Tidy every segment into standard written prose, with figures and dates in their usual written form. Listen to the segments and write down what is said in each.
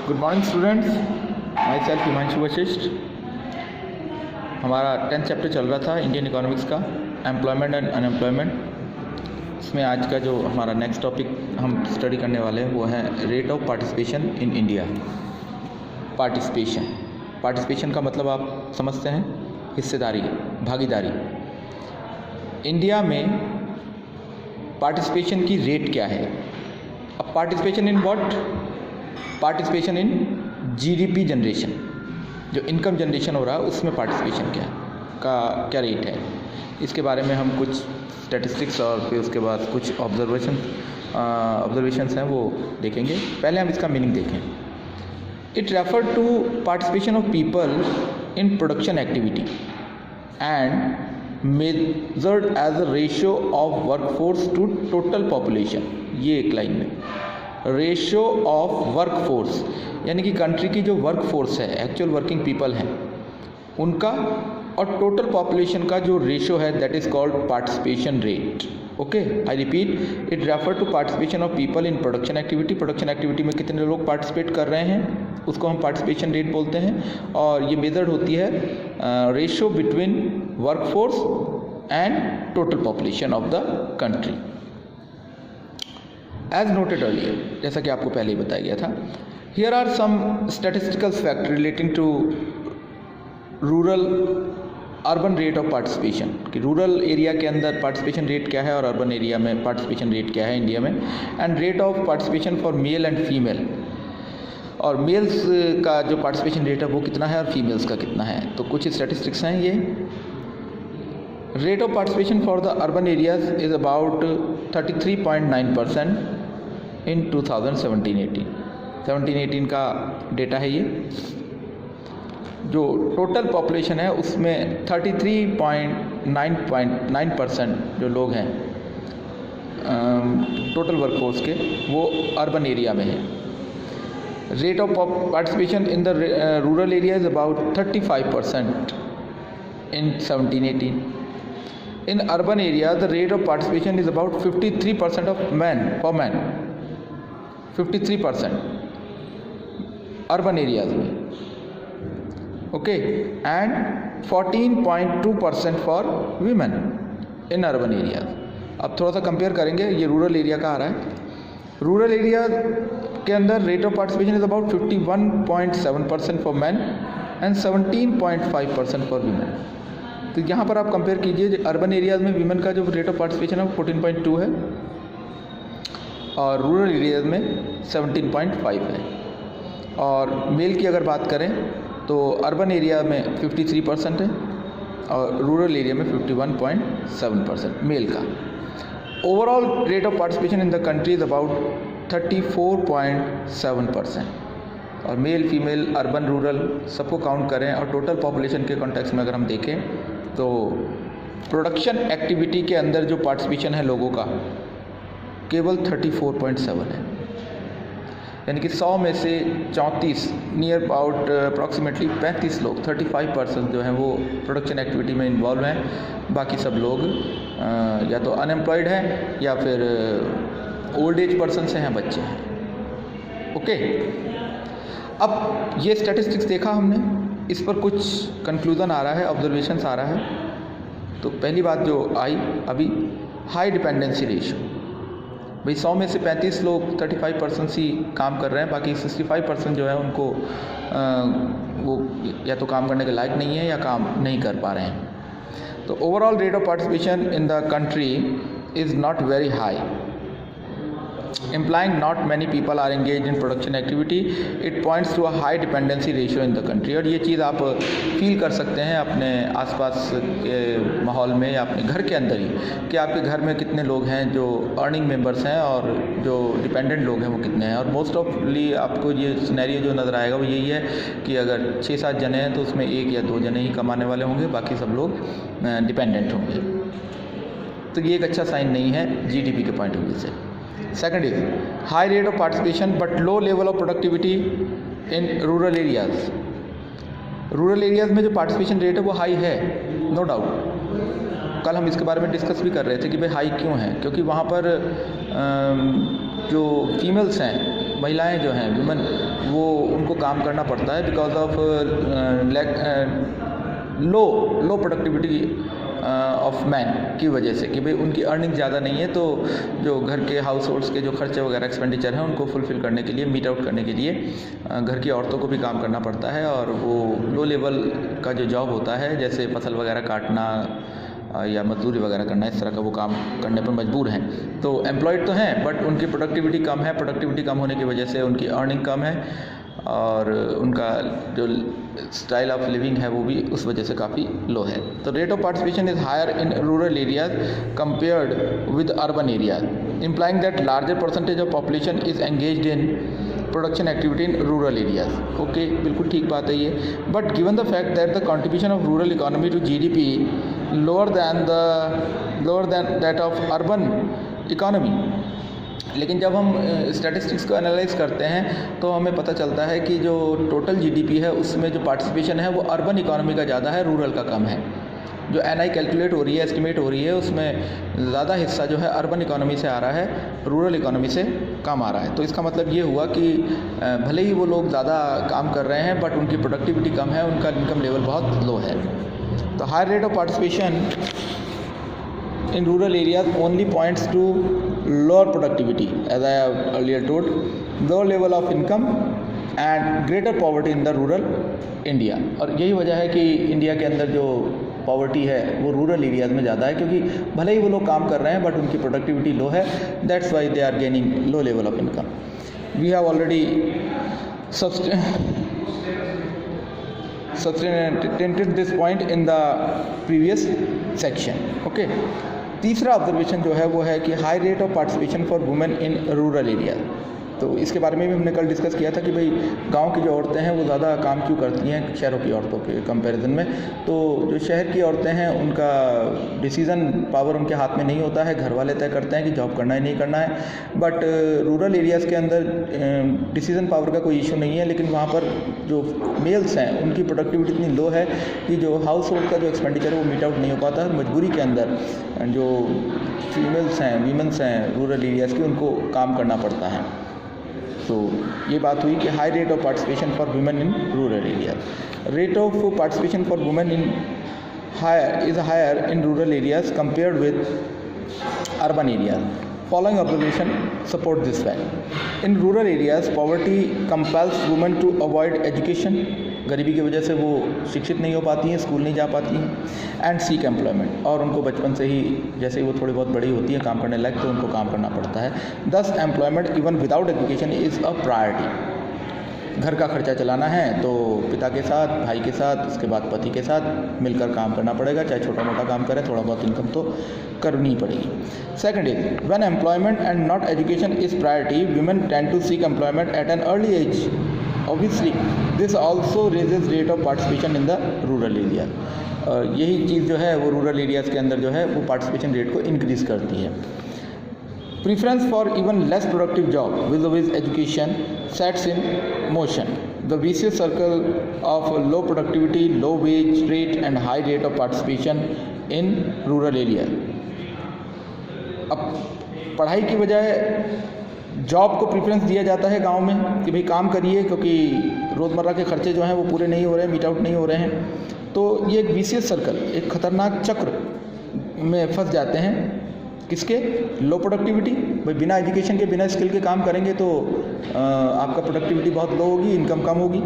Good morning students, my self Himanshu Vashishtha. हमारा 10th chapter चल रहा था इंडियन इकोनॉमिक्स का, एम्प्लॉयमेंट एंड अनएम्प्लॉयमेंट। इसमें आज का जो हमारा नेक्स्ट टॉपिक हम स्टडी करने वाले हैं वो है rate of participation in India. Participation का मतलब आप समझते हैं, हिस्सेदारी, भागीदारी। इंडिया में पार्टिसिपेशन की रेट क्या है? अब participation in what? Participation in GDP generation, जो इनकम जनरेशन हो रहा है उसमें पार्टिसिपेशन क्या रेट है, इसके बारे में हम कुछ स्टैटिस्टिक्स और फिर उसके बाद कुछ ऑब्जर्वेशंस हैं वो देखेंगे। पहले हम इसका मीनिंग देखें। It refer to participation of people in production activity and measured as a ratio of workforce to total population. ये एक लाइन में रेशियो ऑफ वर्कफोर्स, यानी कि कंट्री की जो वर्कफोर्स है, एक्चुअल वर्किंग पीपल हैं उनका, और टोटल पॉपुलेशन का जो रेशियो है, that is called participation rate. Okay, I repeat, it refer to participation of people in production activity. Production activity में कितने लोग पार्टिसिपेट कर रहे हैं उसको हम पार्टिसिपेशन रेट बोलते हैं, और ये मेजर्ड होती है ratio between workforce and total population of the country. As noted earlier, जैसा कि आपको पहले ही बताया गया था, here are some statistical fact relating to rural urban rate of participation, कि रूरल एरिया के अंदर पार्टिसिपेशन रेट क्या है और अर्बन एरिया में पार्टिसिपेशन रेट क्या है इंडिया में, and rate of participation for male and female, और मेल्स का जो पार्टिसिपेशन रेट है वो कितना है और फीमेल्स का कितना है। तो कुछ स्टैटिस्टिक्स हैं ये। Rate of participation for the urban areas is about 33.9% इन 2017-18 का डेटा है ये। जो टोटल पॉपुलेशन है उसमें 33.9% जो लोग हैं टोटल वर्कफोर्स के, वो अर्बन एरिया में है। Rate of participation in the rural area is about 35% in 17-18। In urban area, the rate of participation is about 53% of men, for men, 53% urban areas में, okay, and 14.2% for women in urban areas. अब थोड़ा सा compare करेंगे, ये rural area का आ रहा है। Rural area के अंदर rate of participation is about 51.7% for man and 17.5% for women. तो यहाँ पर आप कंपेयर कीजिए, अर्बन एरियाज़ में वीमेन का जो रेट ऑफ पार्टिसिपेशन है वो 14.2 है और रूरल एरियाज़ में 17.5 है। और मेल की अगर बात करें तो अर्बन एरिया में 53% है और रूरल एरिया में 51.7% मेल का। Overall rate of participation in the country is about 34.7%। और मेल, फीमेल, अर्बन, रूरल सबको काउंट करें और टोटल पॉपुलेशन के कॉन्टेक्स्ट में अगर हम देखें तो प्रोडक्शन एक्टिविटी के अंदर जो पार्टिसिपेशन है लोगों का केवल 34.7 है, यानी कि 100 में से 34, नियर अबाउट अप्रॉक्सीमेटली 35 लोग, 35% जो हैं वो प्रोडक्शन एक्टिविटी में इन्वॉल्व हैं। बाकी सब लोग या तो अनएम्प्लॉयड हैं या फिर ओल्ड एज पर्सन से हैं, बच्चे हैं। ओके, अब ये स्टैटिस्टिक्स देखा हमने, इस पर कुछ कंक्लूज़न आ रहा है, ऑब्जर्वेशंस आ रहा है। तो पहली बात जो आई अभी, हाई डिपेंडेंसी रेशियो। भाई 100 में से 35 लोग, 35% ही काम कर रहे हैं, बाकी 65% जो है उनको वो या तो काम करने के लायक नहीं है या काम नहीं कर पा रहे हैं। तो overall rate of participation in the country is not very high, implying not many people are engaged in production activity. It points to a high dependency ratio in the country. और ये चीज़ आप फील कर सकते हैं अपने आसपास के माहौल में या अपने घर के अंदर ही, कि आपके घर में कितने लोग हैं जो अर्निंग मेंबर्स हैं और जो डिपेंडेंट लोग हैं वो कितने हैं। और मोस्ट ऑफली आपको ये सिनेरियो जो नज़र आएगा वो यही है कि अगर 6-7 जने हैं तो उसमें 1 या 2 जने ही कमाने वाले होंगे, बाकी सब लोग डिपेंडेंट होंगे। तो ये एक अच्छा साइन नहीं है जीडीपी के पॉइंट ऑफ व्यू से। Second is high rate of participation but low level of productivity in rural areas. Rural areas में जो पार्टिसिपेशन रेट है वो हाई है, नो डाउट। कल हम इसके बारे में डिस्कस भी कर रहे थे कि भाई हाई क्यों है, क्योंकि वहाँ पर जो फीमेल्स हैं महिलाएं जो हैं वुमेन, वो उनको काम करना पड़ता है because of low productivity of man की वजह से, कि भाई उनकी अर्निंग ज़्यादा नहीं है, तो जो घर के हाउस होल्ड्स के जो खर्चे वगैरह एक्सपेंडिचर हैं उनको फुलफ़िल करने के लिए, मीट आउट करने के लिए घर की औरतों को भी काम करना पड़ता है। और वो लो लेवल का जो जॉब होता है, जैसे फसल वगैरह काटना या मजदूरी वगैरह करना, इस तरह का वो काम करने पर मजबूर हैं। तो एम्प्लॉयड तो हैं बट उनकी प्रोडक्टिविटी कम है। प्रोडक्टिविटी कम होने की वजह से उनकी अर्निंग कम है और उनका जो स्टाइल ऑफ लिविंग है वो भी उस वजह से काफ़ी लो है। तो rate of participation is higher in rural areas compared with urban areas, implying that larger percentage of population is engaged in production activity in rural areas. Okay, बिल्कुल ठीक बात है ये। But given the fact that the contribution of rural economy to GDP lower than that of urban economy, लेकिन जब हम statistics को analyse करते हैं तो हमें पता चलता है कि जो टोटल GDP है उसमें जो पार्टिसिपेशन है वो अर्बन इकोनॉमी का ज़्यादा है, रूरल का कम है। जो NI कैलकुलेट हो रही है, एस्टिमेट हो रही है, उसमें ज़्यादा हिस्सा जो है अर्बन इकोनॉमी से आ रहा है, रूरल इकोनॉमी से कम आ रहा है। तो इसका मतलब ये हुआ कि भले ही वो लोग ज़्यादा काम कर रहे हैं बट उनकी प्रोडक्टिविटी कम है, उनका इनकम लेवल बहुत लो है। तो higher rate of participation in rural areas only points to lower productivity, as I have earlier told, low level of income and greater poverty in the rural India। और यही वजह है कि India के अंदर जो पॉवर्टी है वो रूरल एरियाज़ में ज़्यादा है, क्योंकि भले ही वो लोग काम कर रहे हैं बट उनकी प्रोडक्टिविटी लो है, that's why they are gaining low level of income. We have already substantiated this point in the previous section। okay, तीसरा ऑब्जर्वेशन जो है वो है कि high rate of participation for women in rural area. तो इसके बारे में भी हमने कल डिस्कस किया था कि भाई गांव की जो औरतें हैं वो ज़्यादा काम क्यों करती हैं शहरों की औरतों के कंपैरिजन में। तो जो शहर की औरतें हैं उनका डिसीज़न पावर उनके हाथ में नहीं होता है, घर वाले तय करते हैं कि जॉब करना ही नहीं करना है। बट रूरल एरियाज़ के अंदर डिसीज़न पावर का कोई इशू नहीं है, लेकिन वहाँ पर जो मेल्स हैं उनकी प्रोडक्टिविटी इतनी लो है कि जो हाउस होल्ड का जो एक्सपेंडिचर है वो मीट आउट नहीं हो पाता है। मजबूरी के अंदर जो फीमेल्स हैं, वीमेंस हैं रूरल एरियाज़ की, उनको काम करना पड़ता है। तो ये बात हुई कि high rate of participation for women in rural area. Rate of participation for women in higher in rural areas compared with urban areas. Following observation support this fact. In rural areas, poverty compels women to avoid education. गरीबी की वजह से वो शिक्षित नहीं हो पाती हैं, स्कूल नहीं जा पाती हैं। एंड सीक एम्प्लॉयमेंट, और उनको बचपन से ही जैसे ही वो थोड़ी बहुत बड़ी होती है काम करने लायक, तो उनको काम करना पड़ता है। दस employment even without education is a priority. घर का खर्चा चलाना है तो पिता के साथ, भाई के साथ, उसके बाद पति के साथ मिलकर काम करना पड़ेगा, चाहे छोटा मोटा काम करें, थोड़ा बहुत इनकम तो करनी पड़ेगी। Second is when employment and not education is priority, women tend to seek employment at an early age. Obviously this also raises rate of participation in the rural area. यही चीज़ जो है वो रूरल एरियाज़ के अंदर जो है वो पार्टिसिपेशन रेट को इंक्रीज़ करती है। Preference for even less productive job with education sets in motion the vicious circle of low productivity, low wage rate and high rate of participation in rural area। अब पढ़ाई की बजाय job को preference दिया जाता है गांव में कि भाई काम करिए, क्योंकि रोज़मर्रा के खर्चे जो हैं वो पूरे नहीं हो रहे हैं, मीट आउट नहीं हो रहे हैं। तो ये एक विशियस सर्कल, एक ख़तरनाक चक्र में फंस जाते हैं। किसके? लो प्रोडक्टिविटी। भाई बिना एजुकेशन के, बिना स्किल के काम करेंगे तो आपका प्रोडक्टिविटी बहुत लो होगी, इनकम कम होगी।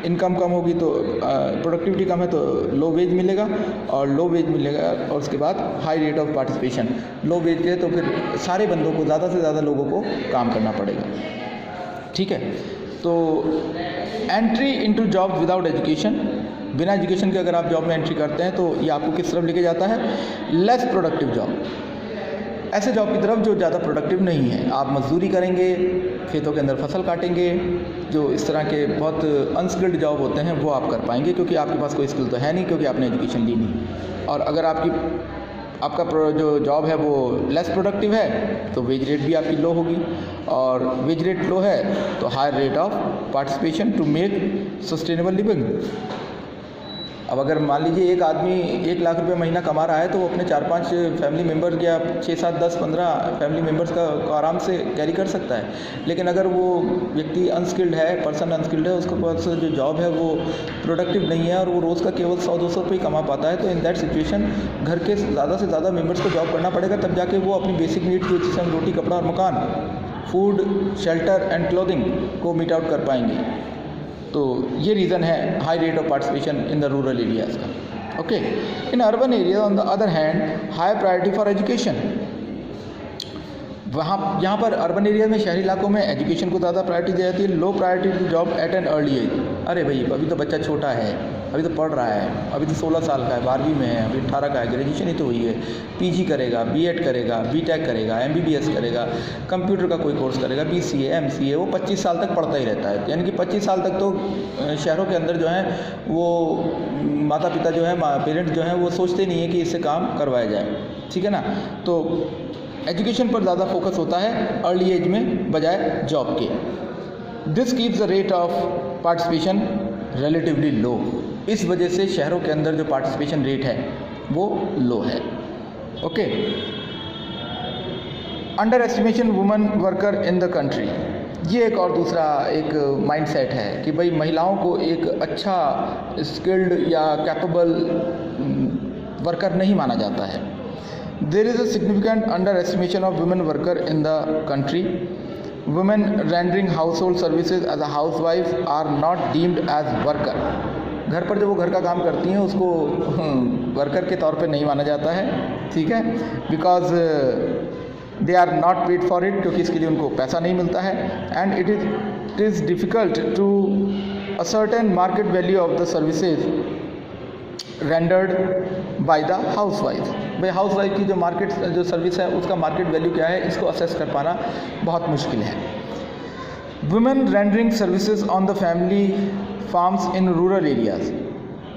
इनकम कम होगी तो प्रोडक्टिविटी कम है तो लो वेज मिलेगा, और लो वेज मिलेगा और उसके बाद high rate of participation. Low wage है तो फिर सारे बंदों को, ज़्यादा से ज़्यादा लोगों को काम करना पड़ेगा। ठीक है, तो entry into job without education, बिना एजुकेशन के अगर आप जॉब में एंट्री करते हैं तो ये आपको किस तरफ लेके जाता है? लेस प्रोडक्टिव जॉब, ऐसे जॉब की तरफ जो ज़्यादा प्रोडक्टिव नहीं है। आप मजदूरी करेंगे, खेतों के अंदर फसल काटेंगे, जो इस तरह के बहुत अनस्किल्ड जॉब होते हैं वो आप कर पाएंगे, क्योंकि आपके पास कोई स्किल तो है नहीं, क्योंकि आपने एजुकेशन ली नहीं। और अगर आपका जो जॉब है वो लेस प्रोडक्टिव है तो वेज रेट भी आपकी लो होगी, और वेज रेट लो है तो higher rate of participation to make sustainable living. अब अगर मान लीजिए एक आदमी 1 लाख रुपये महीना कमा रहा है तो वो अपने 4-5 फैमिली मेम्बर या 6, 7, 10, 15 फैमिली मेम्बर्स का आराम से कैरी कर सकता है। लेकिन अगर वो व्यक्ति अनस्किल्ड है, पर्सन अनस्किल्ड है, उसके पास जो जॉब है वो प्रोडक्टिव नहीं है और वो रोज़ का केवल 100-200 रुपये कमा पाता है, तो इन दैट सिचुएशन घर के ज़्यादा से ज़्यादा मेम्बर्स को जॉब करना पड़ेगा, तब जाके वो अपनी बेसिक नीड्स जो जिसमें रोटी, कपड़ा और मकान, फूड, शेल्टर एंड क्लोथिंग को मीट आउट कर पाएंगे। तो ये रीज़न है high rate of participation in the rural areas का। Okay, in urban area on the other hand high priority for education. यहाँ पर अर्बन एरिया में, शहरी इलाकों में एजुकेशन को ज़्यादा प्रायोरिटी दी जाती है। Low priority to job at an early age. अरे भाई अभी तो बच्चा छोटा है, अभी तो पढ़ रहा है, अभी तो 16 साल का है, 12वीं में है, अभी 18 का है, ग्रेजुएशन ही तो हुई है, पीजी करेगा, बीएड करेगा, बीटेक करेगा, एमबीबीएस करेगा, कंप्यूटर का कोई कोर्स करेगा, बीसीए, एमसीए, वो 25 साल तक पढ़ता ही रहता है। यानी कि 25 साल तक तो शहरों के अंदर जो है वो माता पिता जो है, पेरेंट्स जो हैं वो सोचते नहीं है कि इससे काम करवाया जाए, ठीक है ना। तो एजुकेशन पर ज़्यादा फोकस होता है अर्ली एज में बजाय जॉब के। This keeps the rate of participation relatively low. इस वजह से शहरों के अंदर जो पार्टिसिपेशन रेट है वो लो है। Okay, under estimation women worker in the country. ये एक और दूसरा एक माइंड सेट है कि भाई महिलाओं को एक अच्छा स्किल्ड या कैपेबल वर्कर नहीं माना जाता है। There is a significant underestimation of women worker in the country. Women rendering household services as a housewife are not deemed as worker. घर पर जो वो घर का काम करती हैं उसको वर्कर के तौर पे नहीं माना जाता है, ठीक है, because they are not paid for it, क्योंकि इसके लिए उनको पैसा नहीं मिलता है। And it is difficult to ascertain market value of the services rendered by the housewife. भाई हाउसवाइफ की जो मार्केट जो सर्विस है उसका मार्केट वैल्यू क्या है, इसको असेस कर पाना बहुत मुश्किल है। Women rendering services on the family farms in rural areas.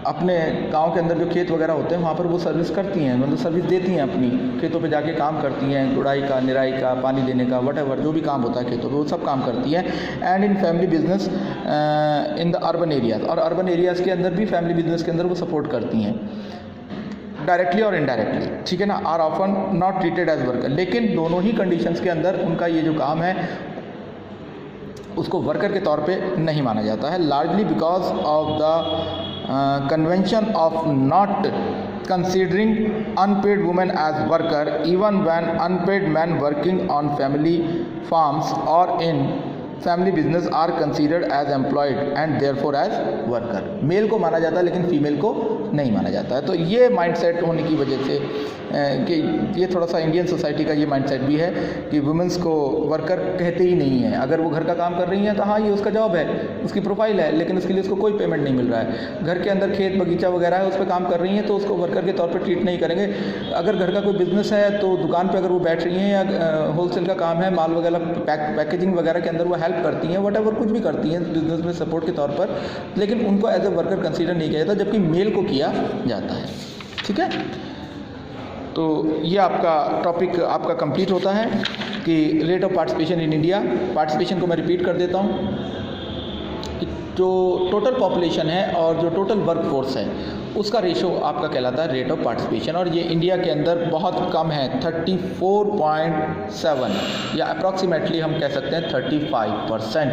अपने गांव के अंदर जो खेत वगैरह होते हैं वहाँ पर वो सर्विस करती हैं, मतलब सर्विस देती हैं, अपनी खेतों पे जाके काम करती हैं, गुड़ाई का, निराई का, पानी देने का, वटेवर जो भी काम होता है खेतों पे वो सब काम करती हैं। And in family business in the urban areas, और अर्बन एरियाज़ के अंदर भी फैमिली बिजनेस के अंदर वो सपोर्ट करती हैं डायरेक्टली और इनडायरेक्टली, ठीक है ना। Are often not treated as worker. लेकिन दोनों ही कंडीशंस के अंदर उनका ये जो काम है उसको वर्कर के तौर पे नहीं माना जाता है, largely because of the convention of not considering unpaid women as worker even when unpaid men working on family farms or in family business are considered as employed and therefore as worker। Male को माना जाता है लेकिन female को नहीं माना जाता है। तो ये माइंडसेट होने की वजह से कि ये थोड़ा सा इंडियन सोसाइटी का ये माइंडसेट भी है कि वुमेंस को वर्कर कहते ही नहीं है। अगर वो घर का काम कर रही हैं तो हाँ ये उसका जॉब है, उसकी प्रोफाइल है, लेकिन उसके लिए उसको कोई पेमेंट नहीं मिल रहा है। घर के अंदर खेत बगीचा वगैरह है उस पर काम कर रही हैं तो उसको वर्कर के तौर पर ट्रीट नहीं करेंगे। अगर घर का कोई बिजनेस है तो दुकान पर अगर वो बैठ रही हैं या होलसेल का काम है, माल वगैरह पैकेजिंग वगैरह के अंदर वो हेल्प करती हैं, वटेवर कुछ भी करती हैं बिजनेस में सपोर्ट के तौर पर, लेकिन उनको एज ए वर्कर कंसीडर नहीं किया जाता, जबकि मेल को किया जाता है, ठीक है। तो ये आपका टॉपिक आपका कंप्लीट होता है कि rate of participation in India. Participation को मैं रिपीट कर देता हूँ कि जो टोटल पॉपुलेशन है और जो टोटल वर्क फोर्स है उसका रेशो आपका कहलाता है रेट ऑफ पार्टिसिपेशन, और ये इंडिया के अंदर बहुत कम है, 34.7 या अप्रॉक्सीमेटली हम कह सकते हैं 35%,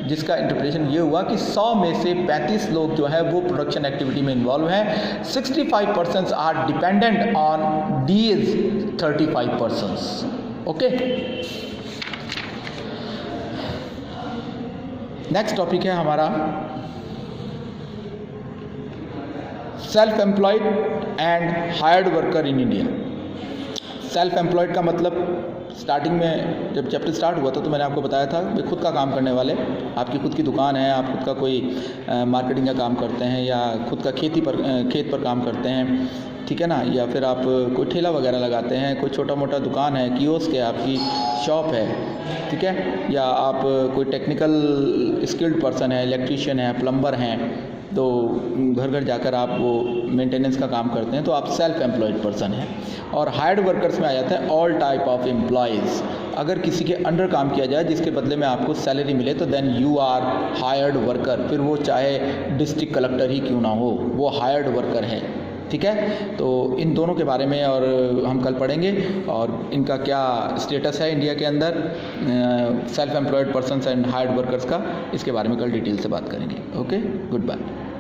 जिसका इंटरप्रिटेशन ये हुआ कि 100 में से 35 लोग जो है वो प्रोडक्शन एक्टिविटी में इन्वॉल्व हैं, 65% are dependent on these 35%। Okay, next topic है हमारा self employed and hired worker in India. Self employed का मतलब स्टार्टिंग में जब चैप्टर स्टार्ट हुआ था तो मैंने आपको बताया था कि खुद का काम करने वाले, आपकी खुद की दुकान है, आप खुद का कोई मार्केटिंग का काम करते हैं या खुद का खेत पर काम करते हैं, ठीक है ना, या फिर आप कोई ठेला वगैरह लगाते हैं, कोई छोटा मोटा दुकान है, कियोस्क है, आपकी शॉप है, ठीक है, या आप कोई टेक्निकल स्किल्ड पर्सन है, इलेक्ट्रीशियन है, प्लम्बर हैं, तो घर घर जाकर आप वो मेंटेनेंस का काम करते हैं, तो आप सेल्फ एम्प्लॉयड पर्सन हैं। और हायर्ड वर्कर्स में आ जाता है ऑल टाइप ऑफ एम्प्लॉयज़। अगर किसी के अंडर काम किया जाए जिसके बदले में आपको सैलरी मिले तो then you are hired worker, फिर वो चाहे डिस्ट्रिक्ट कलेक्टर ही क्यों ना हो, वो हायर्ड वर्कर है। ठीक है, तो इन दोनों के बारे में और हम कल पढ़ेंगे और इनका क्या स्टेटस है इंडिया के अंदर, self employed persons and hired workers का, इसके बारे में कल डिटेल से बात करेंगे। Okay, good bye.